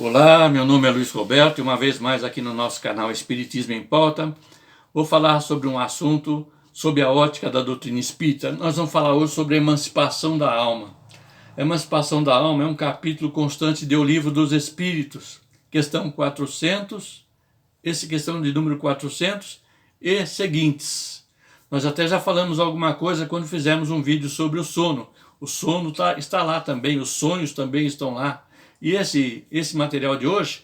Olá, meu nome é Luiz Roberto e uma vez mais aqui no nosso canal Espiritismo em Pauta, vou falar sobre um assunto sob a ótica da doutrina espírita. Nós vamos falar hoje sobre a emancipação da alma. A emancipação da alma é um capítulo constante do Livro dos Espíritos, questão 400, questão de número 400 e seguintes. Nós até já falamos alguma coisa quando fizemos um vídeo sobre o sono. O sono está lá também, os sonhos também estão lá. E esse material de hoje,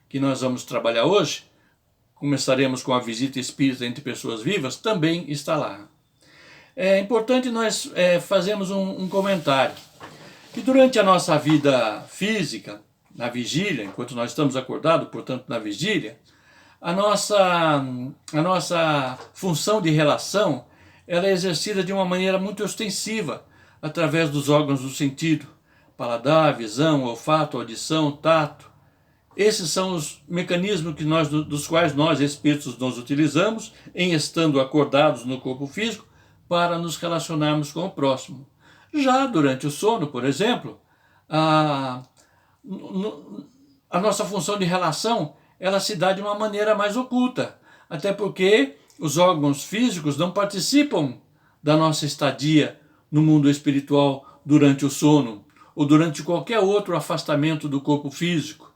que nós vamos trabalhar hoje, começaremos com a visita espírita entre pessoas vivas, também está lá. É importante nós fazermos um comentário, que durante a nossa vida física, na vigília, enquanto nós estamos acordados, portanto na vigília, a nossa função de relação ela é exercida de uma maneira muito ostensiva, através dos órgãos do sentido, paladar, visão, olfato, audição, tato. Esses são os mecanismos dos quais nós, espíritos, nos utilizamos em estando acordados no corpo físico para nos relacionarmos com o próximo. Já durante o sono, por exemplo, a nossa função de relação ela se dá de uma maneira mais oculta, até porque os órgãos físicos não participam da nossa estadia no mundo espiritual durante o sono, ou durante qualquer outro afastamento do corpo físico.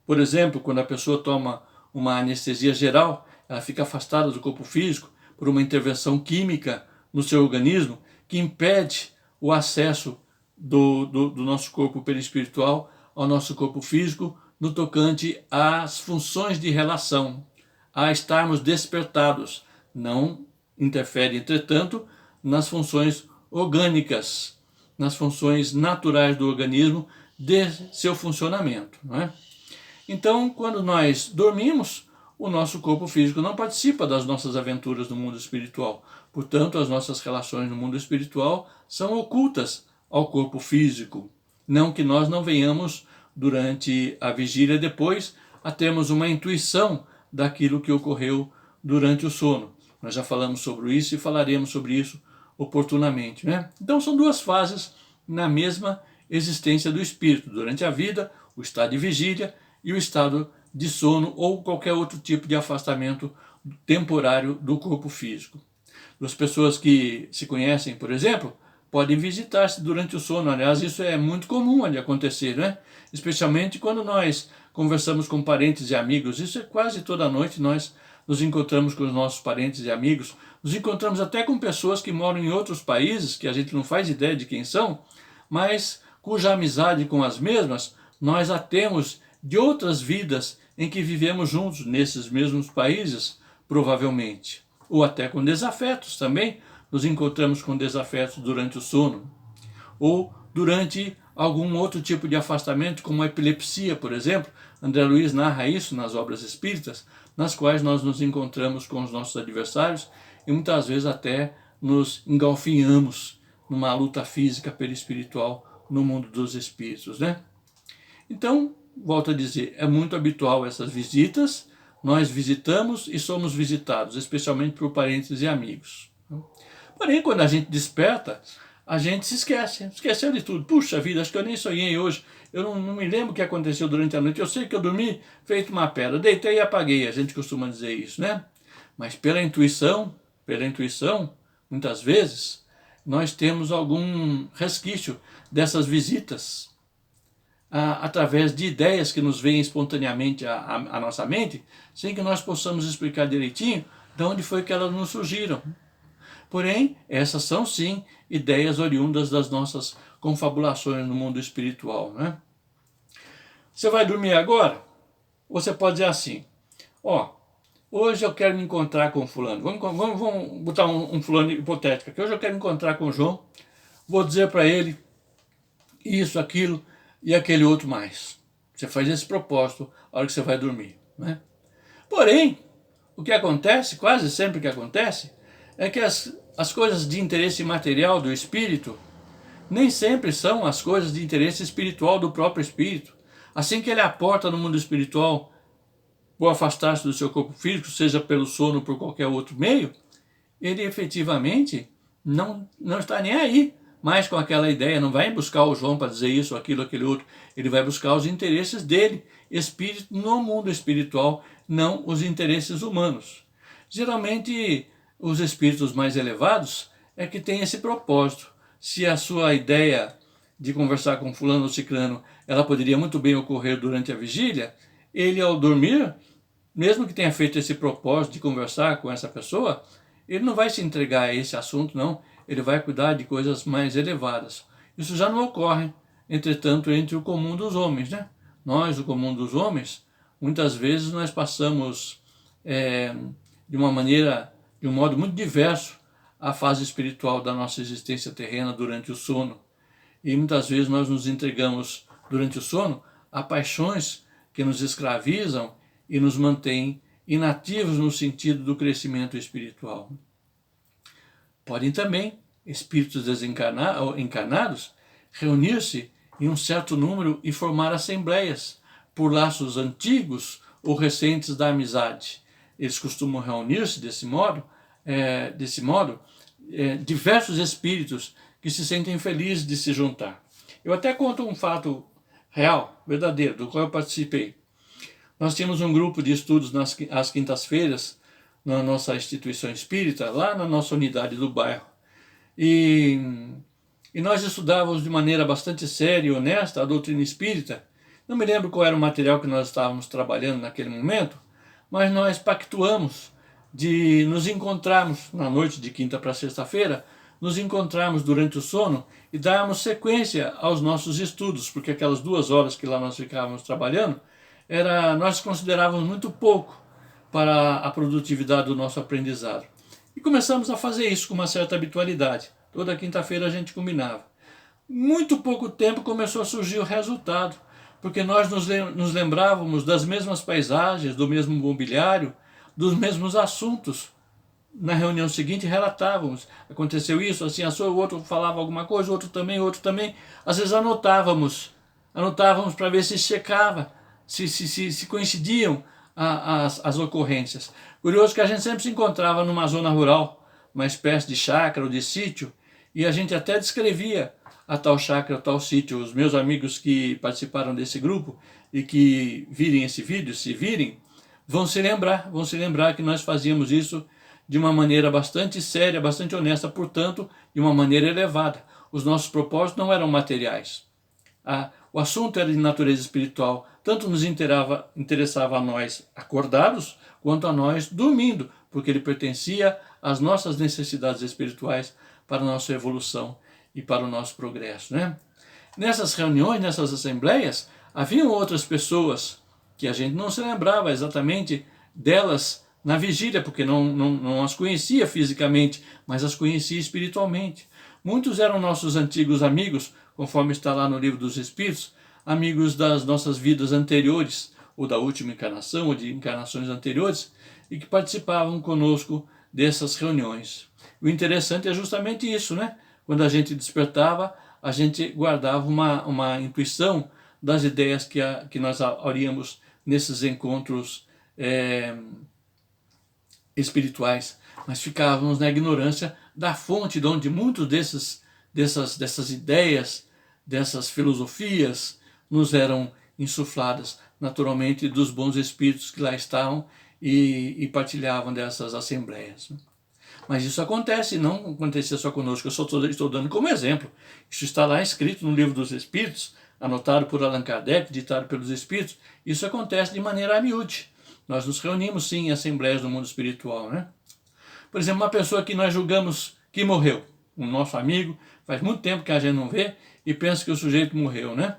Por exemplo, quando a pessoa toma uma anestesia geral, ela fica afastada do corpo físico por uma intervenção química no seu organismo que impede o acesso do nosso corpo perispiritual ao nosso corpo físico no tocante às funções de relação, a estarmos despertados. Não interfere, entretanto, nas funções orgânicas, nas funções naturais do organismo, de seu funcionamento, não é? Então, quando nós dormimos, o nosso corpo físico não participa das nossas aventuras no mundo espiritual. Portanto, as nossas relações no mundo espiritual são ocultas ao corpo físico. Não que nós não venhamos, durante a vigília depois, a termos uma intuição daquilo que ocorreu durante o sono. Nós já falamos sobre isso e falaremos sobre isso oportunamente, né? Então são duas fases na mesma existência do espírito. Durante a vida, o estado de vigília e o estado de sono ou qualquer outro tipo de afastamento temporário do corpo físico. Duas pessoas que se conhecem, por exemplo, podem visitar-se durante o sono. Aliás, isso é muito comum de acontecer, né? Especialmente quando nós conversamos com parentes e amigos. Isso é quase toda noite nós nos encontramos com os nossos parentes e amigos. Nos encontramos até com pessoas que moram em outros países, que a gente não faz ideia de quem são, mas cuja amizade com as mesmas nós a temos de outras vidas em que vivemos juntos nesses mesmos países, provavelmente. Ou até com desafetos também, nos encontramos com desafetos durante o sono. Ou durante algum outro tipo de afastamento, como a epilepsia, por exemplo. André Luiz narra isso nas obras espíritas, nas quais nós nos encontramos com os nossos adversários e muitas vezes até nos engalfinhamos numa luta física perispiritual no mundo dos espíritos, né? Então, volto a dizer, é muito habitual essas visitas, nós visitamos e somos visitados, especialmente por parentes e amigos. Porém, quando a gente desperta, a gente se esqueceu de tudo. Puxa vida, acho que eu nem sonhei hoje, eu não me lembro o que aconteceu durante a noite, eu sei que eu dormi feito uma pedra, deitei e apaguei, a gente costuma dizer isso, né? Mas pela intuição, muitas vezes, nós temos algum resquício dessas visitas, através de ideias que nos vêm espontaneamente à nossa mente, sem que nós possamos explicar direitinho de onde foi que elas nos surgiram. Porém, essas são sim ideias oriundas das nossas confabulações no mundo espiritual, né? Você vai dormir agora? Você pode dizer assim, hoje eu quero me encontrar com fulano, vamos botar um fulano hipotético aqui, hoje eu quero me encontrar com o João, vou dizer para ele isso, aquilo e aquele outro mais. Você faz esse propósito na hora que você vai dormir, né? Porém, o que acontece, quase sempre que acontece, é que as coisas de interesse material do espírito nem sempre são as coisas de interesse espiritual do próprio espírito. Assim que ele aporta no mundo espiritual por afastar-se do seu corpo físico, seja pelo sono ou por qualquer outro meio, ele efetivamente não está nem aí mais com aquela ideia, não vai buscar o João para dizer isso, aquilo, aquele outro. Ele vai buscar os interesses dele, espírito, no mundo espiritual, não os interesses humanos. Geralmente, os espíritos mais elevados é que têm esse propósito. Se a sua ideia de conversar com fulano ou ciclano, ela poderia muito bem ocorrer durante a vigília, ele ao dormir, mesmo que tenha feito esse propósito de conversar com essa pessoa, ele não vai se entregar a esse assunto, não. Ele vai cuidar de coisas mais elevadas. Isso já não ocorre, entretanto, entre o comum dos homens, né? Nós, o comum dos homens, muitas vezes nós passamos de uma maneira, de um modo muito diverso, a fase espiritual da nossa existência terrena durante o sono. E muitas vezes nós nos entregamos durante o sono a paixões que nos escravizam e nos mantêm inativos no sentido do crescimento espiritual. Podem também espíritos encarnados reunir-se em um certo número e formar assembleias por laços antigos ou recentes da amizade. Eles costumam reunir-se desse modo, diversos espíritos que se sentem felizes de se juntar. Eu até conto um fato real, verdadeiro, do qual eu participei. Nós tínhamos um grupo de estudos às quintas-feiras na nossa instituição espírita, lá na nossa unidade do bairro. E nós estudávamos de maneira bastante séria e honesta a doutrina espírita. Não me lembro qual era o material que nós estávamos trabalhando naquele momento, mas nós pactuamos de nos encontrarmos na noite de quinta para sexta-feira, nos encontrarmos durante o sono e darmos sequência aos nossos estudos, porque aquelas 2 horas que lá nós ficávamos trabalhando, nós considerávamos muito pouco para a produtividade do nosso aprendizado. E começamos a fazer isso com uma certa habitualidade. Toda quinta-feira a gente combinava. Muito pouco tempo começou a surgir o resultado, porque nós nos lembrávamos das mesmas paisagens, do mesmo mobiliário, dos mesmos assuntos. Na reunião seguinte relatávamos, aconteceu isso, assim, o outro falava alguma coisa, o outro também. Às vezes anotávamos para ver se checava, se coincidiam as ocorrências. Curioso que a gente sempre se encontrava numa zona rural, uma espécie de chácara ou de sítio, e a gente até descrevia a tal chácara, a tal sítio. Os meus amigos que participaram desse grupo e que virem esse vídeo, se virem, vão se lembrar que nós fazíamos isso de uma maneira bastante séria, bastante honesta, portanto, de uma maneira elevada. Os nossos propósitos não eram materiais. O assunto era de natureza espiritual, tanto nos interessava a nós acordados, quanto a nós dormindo, porque ele pertencia às nossas necessidades espirituais para a nossa evolução e para o nosso progresso, né? Nessas reuniões, nessas assembleias, haviam outras pessoas que a gente não se lembrava exatamente delas na vigília, porque não as conhecia fisicamente, mas as conhecia espiritualmente. Muitos eram nossos antigos amigos, conforme está lá no Livro dos Espíritos, amigos das nossas vidas anteriores, ou da última encarnação, ou de encarnações anteriores, e que participavam conosco dessas reuniões. O interessante é justamente isso, né? Quando a gente despertava, a gente guardava uma intuição das ideias que nós auríamos nesses encontros espirituais, mas ficávamos na ignorância da fonte de onde muitos dessas ideias, dessas filosofias nos eram insufladas, naturalmente dos bons espíritos que lá estavam e partilhavam dessas assembleias. Mas isso acontece, não acontecia só conosco, eu só estou dando como exemplo. Isso está lá escrito no Livro dos Espíritos, anotado por Allan Kardec, ditado pelos Espíritos. Isso acontece de maneira a miúde. Nós nos reunimos sim em assembleias do mundo espiritual, né? Por exemplo, uma pessoa que nós julgamos que morreu, um nosso amigo, faz muito tempo que a gente não vê e pensa que o sujeito morreu, né?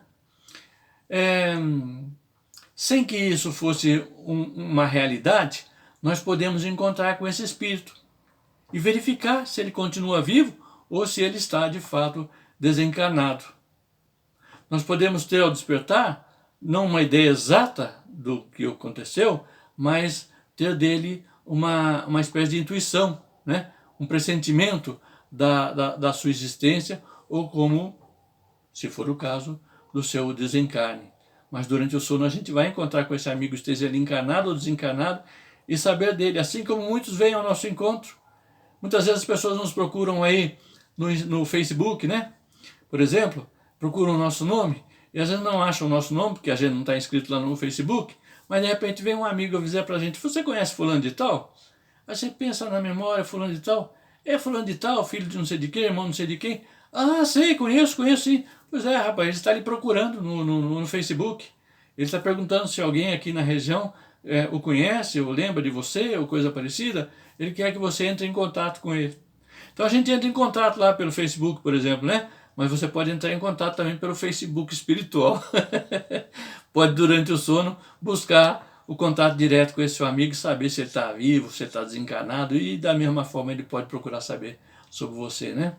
Sem que isso fosse uma realidade, nós podemos encontrar com esse espírito e verificar se ele continua vivo ou se ele está de fato desencarnado. Nós podemos ter ao despertar não uma ideia exata do que aconteceu, mas ter dele uma espécie de intuição, né? Um pressentimento da sua existência, ou como, se for o caso, do seu desencarne. Mas durante o sono a gente vai encontrar com esse amigo, esteja ele encarnado ou desencarnado, e saber dele, assim como muitos vêm ao nosso encontro. Muitas vezes as pessoas nos procuram aí no Facebook, né? Por exemplo, procuram o nosso nome e às vezes não acham o nosso nome, porque a gente não está inscrito lá no Facebook, mas de repente vem um amigo avisar pra gente: você conhece fulano de tal? Aí você pensa na memória: fulano de tal? É fulano de tal, filho de não sei de quem, irmão não sei de quem? Ah, sei, conheço sim. Pois é, rapaz, ele está lhe procurando no Facebook. Ele está perguntando se alguém aqui na região o conhece, ou lembra de você, ou coisa parecida. Ele quer que você entre em contato com ele. Então a gente entra em contato lá pelo Facebook, por exemplo, né? Mas você pode entrar em contato também pelo Facebook espiritual. Pode, durante o sono, buscar o contato direto com esse seu amigo, saber se ele está vivo, se ele está desencarnado, e da mesma forma ele pode procurar saber sobre você, né?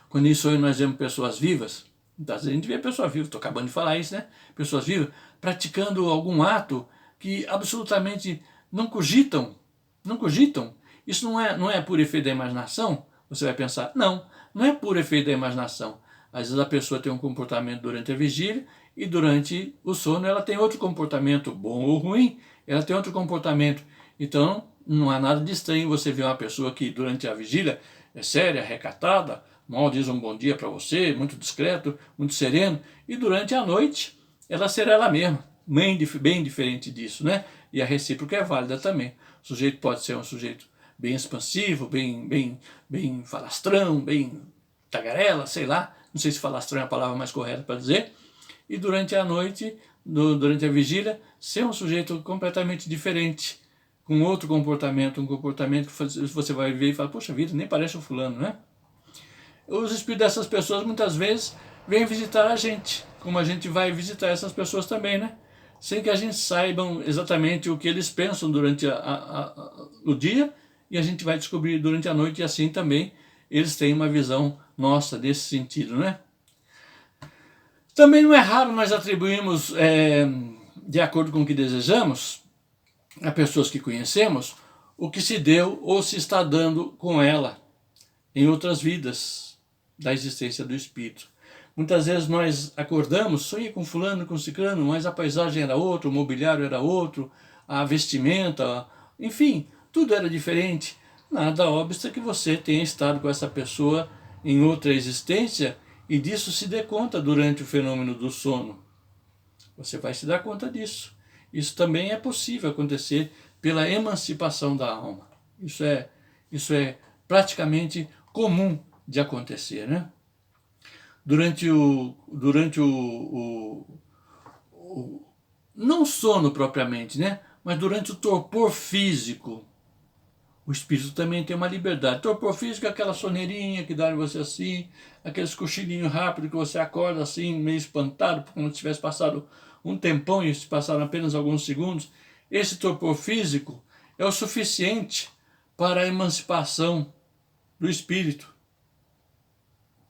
Quando em sonho nós vemos pessoas vivas, a gente vê pessoas vivas, estou acabando de falar isso, né? Pessoas vivas praticando algum ato que absolutamente não cogitam. Isso não é por efeito da imaginação? Você vai pensar: não é por efeito da imaginação. Às vezes a pessoa tem um comportamento durante a vigília e durante o sono ela tem outro comportamento, bom ou ruim, ela tem outro comportamento. Então não há nada de estranho você ver uma pessoa que durante a vigília é séria, recatada, mal diz um bom dia para você, muito discreto, muito sereno, e durante a noite ela será ela mesma, bem diferente disso, né? E a recíproca é válida também. O sujeito pode ser um sujeito bem expansivo, bem falastrão, bem tagarela, sei lá, não sei se falastrão é a palavra mais correta para dizer, e durante a noite, durante a vigília, ser um sujeito completamente diferente, com outro comportamento, um comportamento que você vai ver e fala: poxa vida, nem parece o fulano, né? Os espíritos dessas pessoas muitas vezes vêm visitar a gente, como a gente vai visitar essas pessoas também, né? Sem que a gente saiba exatamente o que eles pensam durante o dia, e a gente vai descobrir durante a noite, e assim também eles têm uma visão nossa desse sentido, né? Também não é raro nós atribuirmos, de acordo com o que desejamos, a pessoas que conhecemos, o que se deu ou se está dando com ela em outras vidas da existência do espírito. Muitas vezes nós acordamos: sonhei com fulano, com ciclano, mas a paisagem era outra, o mobiliário era outro, a vestimenta, enfim, tudo era diferente. Nada obsta que você tenha estado com essa pessoa em outra existência e disso se dê conta durante o fenômeno do sono. Você vai se dar conta disso. Isso também é possível acontecer pela emancipação da alma. Isso é praticamente comum de acontecer, né? Durante o não sono propriamente, né? Mas durante o torpor físico, o espírito também tem uma liberdade. Torpor físico é aquela soneirinha que dá em você assim, aqueles cochilinhos rápidos que você acorda assim, meio espantado, como se tivesse passado um tempão e se passaram apenas alguns segundos. Esse torpor físico é o suficiente para a emancipação do espírito.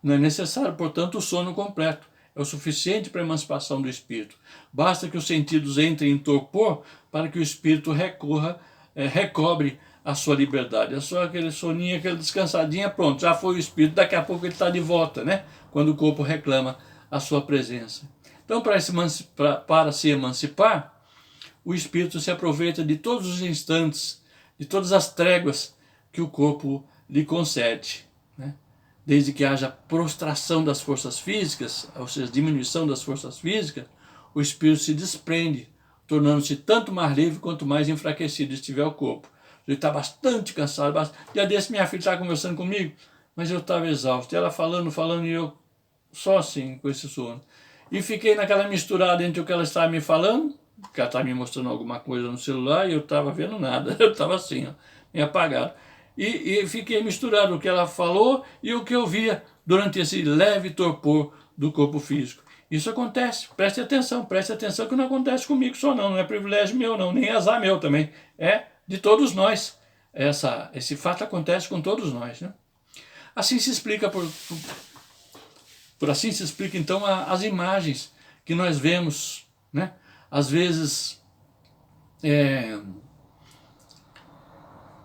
Não é necessário, portanto, o sono completo. É o suficiente para a emancipação do espírito. Basta que os sentidos entrem em torpor para que o espírito recobre a sua liberdade. É só aquele soninho, aquele descansadinha, pronto, já foi o espírito, daqui a pouco ele está de volta, né? Quando o corpo reclama a sua presença. Então, para se emancipar, o espírito se aproveita de todos os instantes, de todas as tréguas que o corpo lhe concede, né? Desde que haja prostração das forças físicas, ou seja, diminuição das forças físicas, o espírito se desprende, tornando-se tanto mais livre quanto mais enfraquecido estiver o corpo. Ele está bastante cansado. Dia desse minha filha estava conversando comigo, mas eu estava exausto. E ela falando, e eu só assim, com esse sono. E fiquei naquela misturada entre o que ela estava me falando, porque ela estava me mostrando alguma coisa no celular, e eu estava vendo nada. Eu estava assim, ó, meio apagado. E fiquei misturado o que ela falou e o que eu via durante esse leve torpor do corpo físico. Isso acontece, preste atenção que não acontece comigo só não é privilégio meu não, nem azar meu também, é de todos nós. Esse fato acontece com todos nós, né? Assim se explica, assim se explica então as imagens que nós vemos, né? Às vezes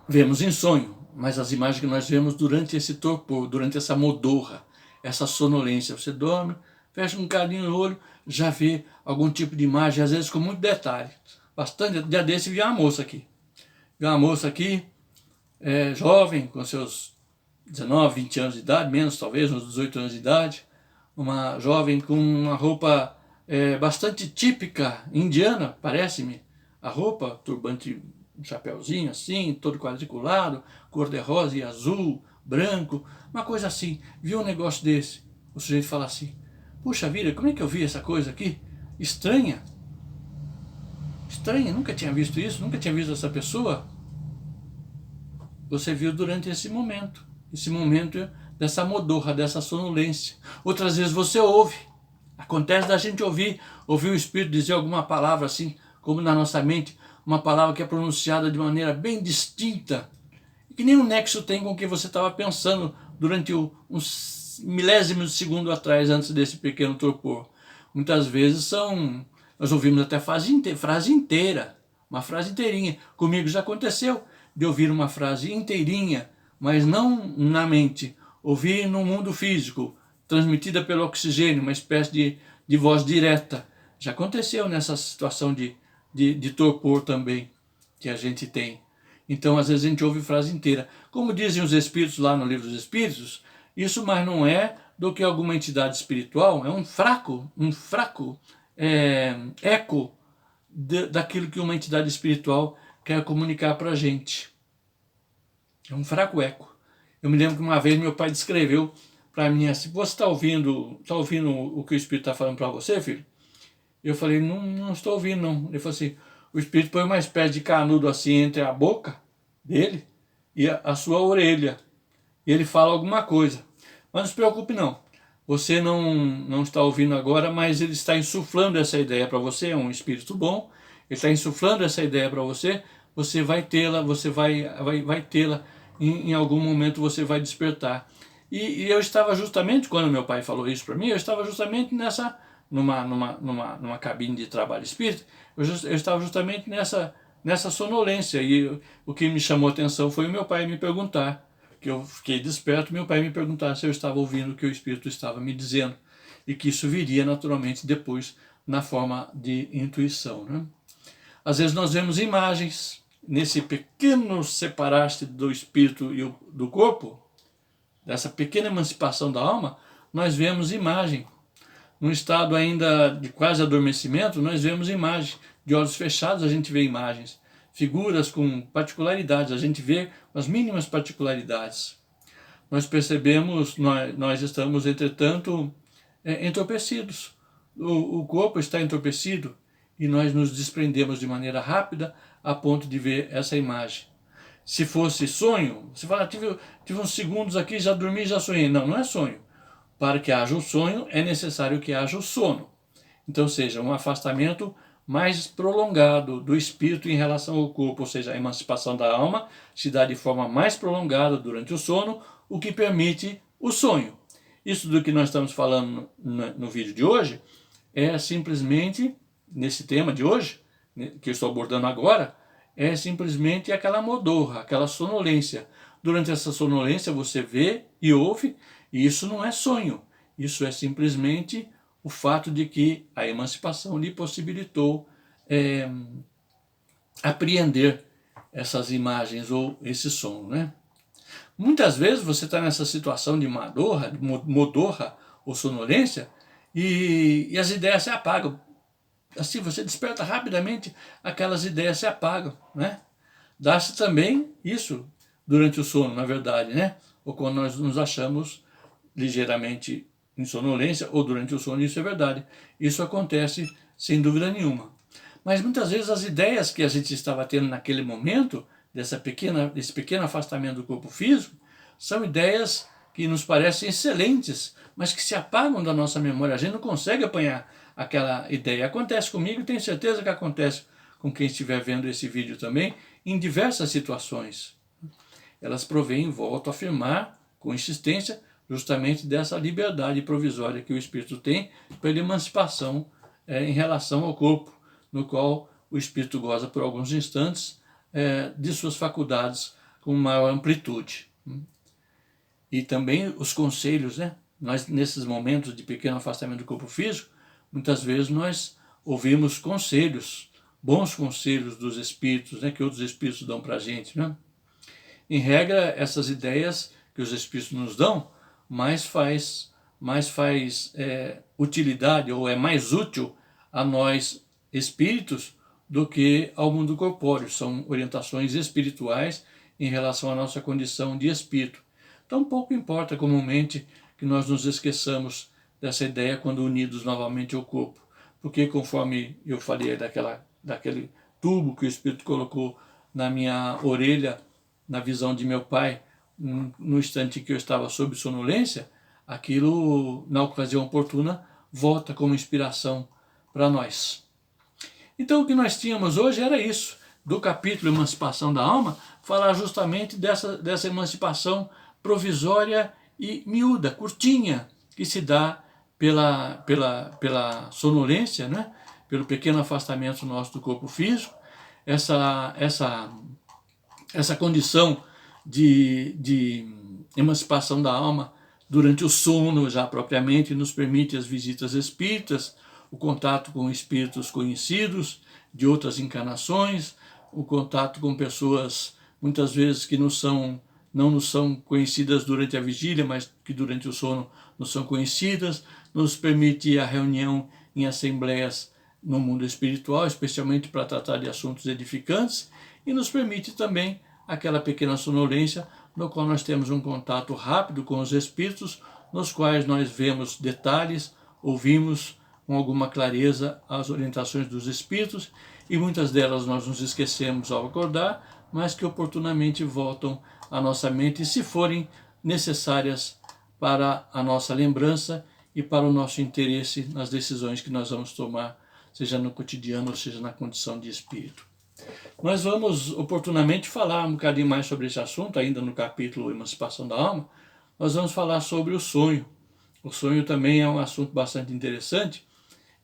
vemos em sonho, mas as imagens que nós vemos durante esse torpor, durante essa modorra, essa sonolência, você dorme, fecha um bocadinho no olho, já vê algum tipo de imagem, às vezes com muito detalhe. Bastante, dia desse vi uma moça aqui, jovem, com seus 19, 20 anos de idade, menos talvez, uns 18 anos de idade, uma jovem com uma roupa bastante típica indiana, parece-me, a roupa, turbante, um chapéuzinho assim, todo quadriculado, cor-de-rosa e azul, branco, uma coisa assim. Viu um negócio desse, o sujeito fala assim, puxa vida, como é que eu vi essa coisa aqui? Estranha, estranha, nunca tinha visto isso, nunca tinha visto essa pessoa. Você viu durante esse momento dessa modorra, dessa sonolência. Outras vezes você ouve, acontece da gente ouvir o Espírito dizer alguma palavra assim, como na nossa mente, uma palavra que é pronunciada de maneira bem distinta, que nem um nexo tem com o que você estava pensando durante uns milésimos de segundo atrás, antes desse pequeno torpor. Muitas vezes nós ouvimos até frase inteira, uma frase inteirinha. Comigo já aconteceu de ouvir uma frase inteirinha, mas não na mente, ouvir no mundo físico, transmitida pelo oxigênio, uma espécie de voz direta. Já aconteceu nessa situação de torpor também, que a gente tem. Então, às vezes a gente ouve frase inteira. Como dizem os Espíritos lá no Livro dos Espíritos, isso mais não é do que alguma entidade espiritual, é um fraco eco daquilo que uma entidade espiritual quer comunicar para a gente. É um fraco eco. Eu me lembro que uma vez meu pai descreveu para mim assim, você está ouvindo o que o Espírito está falando para você, filho? Eu falei, não estou ouvindo não. Ele falou assim, o Espírito põe uma espécie de canudo assim entre a boca dele e a sua orelha. E ele fala alguma coisa. Mas não se preocupe não. Você não está ouvindo agora, mas ele está insuflando essa ideia para você, é um Espírito bom. Ele está insuflando essa ideia para você, você vai tê-la, você vai tê-la, em algum momento você vai despertar. E eu estava justamente, quando meu pai falou isso para mim, eu estava justamente numa cabine de trabalho espírita, eu estava justamente nessa sonolência, e o que me chamou a atenção foi o meu pai me perguntar, que eu fiquei desperto, meu pai me perguntar se eu estava ouvindo o que o Espírito estava me dizendo, e que isso viria naturalmente depois na forma de intuição, né? Às vezes nós vemos imagens, nesse pequeno separar-se do espírito e do corpo, dessa pequena emancipação da alma, nós vemos imagem. Num estado ainda de quase adormecimento, nós vemos imagem. De olhos fechados a gente vê imagens. Figuras com particularidades, a gente vê as mínimas particularidades. Nós percebemos, nós estamos, entretanto, entorpecidos. O corpo está entorpecido e nós nos desprendemos de maneira rápida a ponto de ver essa imagem. Se fosse sonho, você fala, tive uns segundos aqui, já dormi, já sonhei. Não, não é sonho. Para que haja o sonho, é necessário que haja o sono. Então, seja um afastamento mais prolongado do espírito em relação ao corpo, ou seja, a emancipação da alma se dá de forma mais prolongada durante o sono, o que permite o sonho. Isso do que nós estamos falando no vídeo de hoje é simplesmente, nesse tema de hoje, que eu estou abordando agora, é simplesmente aquela modorra, aquela sonolência. Durante essa sonolência você vê e ouve, e isso não é sonho, isso é simplesmente o fato de que a emancipação lhe possibilitou apreender essas imagens ou esse som, né? Muitas vezes você está nessa situação de modorra ou sonolência e as ideias se apagam. Assim, você desperta rapidamente, aquelas ideias se apagam, né? Dá-se também isso durante o sono, na verdade, né? Ou quando nós nos achamos ligeiramente em sonolência, ou durante o sono, isso é verdade. Isso acontece sem dúvida nenhuma. Mas muitas vezes as ideias que a gente estava tendo naquele momento, desse pequeno afastamento do corpo físico, são ideias que nos parecem excelentes, mas que se apagam da nossa memória. A gente não consegue apanhar aquela ideia. Acontece comigo e tenho certeza que acontece com quem estiver vendo esse vídeo também, em diversas situações. Elas provêm, volto a afirmar, com insistência, justamente dessa liberdade provisória que o espírito tem pela emancipação em relação ao corpo, no qual o espírito goza por alguns instantes de suas faculdades com maior amplitude. E também os conselhos, né? Nós, nesses momentos de pequeno afastamento do corpo físico, muitas vezes nós ouvimos conselhos, bons conselhos dos espíritos, né? Que outros espíritos dão para a gente, né? Em regra, essas ideias que os Espíritos nos dão, mais faz utilidade, ou é mais útil a nós espíritos do que ao mundo corpóreo. São orientações espirituais em relação à nossa condição de espírito. Então pouco importa comumente que nós nos esqueçamos dessa ideia quando unidos novamente ao corpo, porque conforme eu falei daquele tubo que o Espírito colocou na minha orelha, na visão de meu pai, no instante que eu estava sob sonolência, aquilo, na ocasião oportuna, volta como inspiração para nós. Então o que nós tínhamos hoje era isso, do capítulo Emancipação da Alma, falar justamente dessa emancipação provisória e miúda, curtinha, que se dá pela sonolência, né? Pelo pequeno afastamento nosso do corpo físico, essa condição de emancipação da alma durante o sono já propriamente nos permite as visitas espíritas, o contato com espíritos conhecidos de outras encarnações, o contato com pessoas muitas vezes que não nos são conhecidas durante a vigília, mas que durante o sono nos são conhecidas, nos permite a reunião em assembleias no mundo espiritual, especialmente para tratar de assuntos edificantes, e nos permite também aquela pequena sonolência, no qual nós temos um contato rápido com os espíritos, nos quais nós vemos detalhes, ouvimos com alguma clareza as orientações dos espíritos, e muitas delas nós nos esquecemos ao acordar, mas que oportunamente voltam à nossa mente, se forem necessárias para a nossa lembrança e para o nosso interesse nas decisões que nós vamos tomar, seja no cotidiano, ou seja na condição de espírito. Nós vamos oportunamente falar um bocadinho mais sobre esse assunto, ainda no capítulo Emancipação da Alma. Nós vamos falar sobre o sonho. O sonho também é um assunto bastante interessante,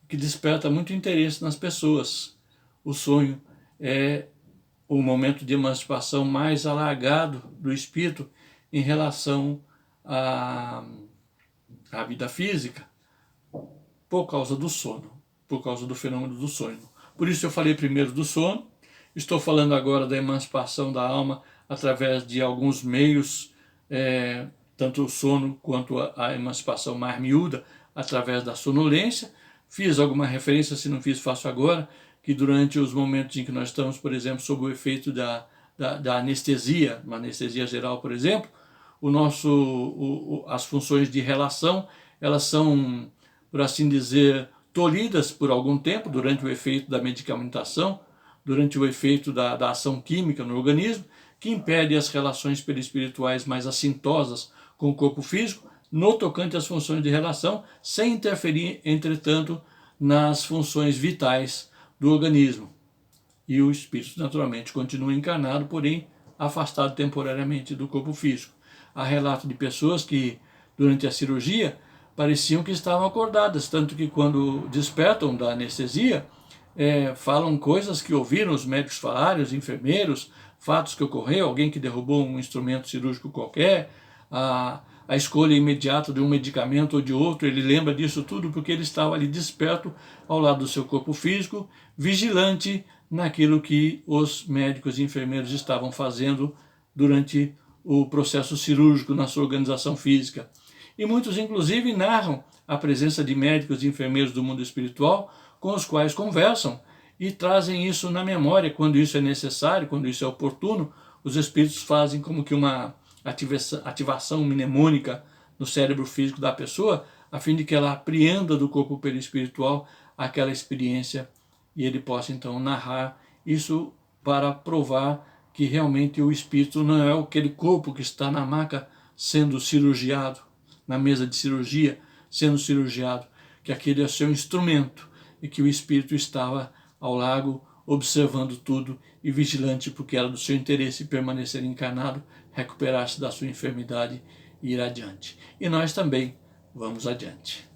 que desperta muito interesse nas pessoas. O sonho é o momento de emancipação mais alargado do espírito em relação à vida física, por causa do sono, por causa do fenômeno do sonho. Por isso eu falei primeiro do sono, estou falando agora da emancipação da alma através de alguns meios, tanto o sono quanto a emancipação mais miúda, através da sonolência. Fiz alguma referência, se não fiz, faço agora, que durante os momentos em que nós estamos, por exemplo, sob o efeito da anestesia, uma anestesia geral, por exemplo, as funções de relação, elas são, por assim dizer, tolhidas por algum tempo, durante o efeito da medicamentação, durante o efeito da ação química no organismo, que impede as relações perispirituais mais assintosas com o corpo físico, no tocante às funções de relação, sem interferir, entretanto, nas funções vitais do organismo. E o espírito, naturalmente, continua encarnado, porém afastado temporariamente do corpo físico. Há relato de pessoas que, durante a cirurgia, pareciam que estavam acordadas, tanto que quando despertam da anestesia, falam coisas que ouviram os médicos falarem, os enfermeiros, fatos que ocorreram, alguém que derrubou um instrumento cirúrgico qualquer, a escolha imediata de um medicamento ou de outro, ele lembra disso tudo porque ele estava ali desperto ao lado do seu corpo físico, vigilante naquilo que os médicos e enfermeiros estavam fazendo durante o processo cirúrgico na sua organização física. E muitos, inclusive, narram a presença de médicos e enfermeiros do mundo espiritual com os quais conversam e trazem isso na memória quando isso é necessário, quando isso é oportuno. Os espíritos fazem como que uma ativação mnemônica no cérebro físico da pessoa, a fim de que ela apreenda do corpo perispiritual aquela experiência e ele possa então narrar isso para provar que realmente o espírito não é aquele corpo que está na maca sendo cirurgiado, na mesa de cirurgia sendo cirurgiado, que aquele é seu instrumento e que o espírito estava ao largo observando tudo e vigilante, porque era do seu interesse permanecer encarnado, recuperar-se da sua enfermidade e ir adiante. E nós também vamos adiante.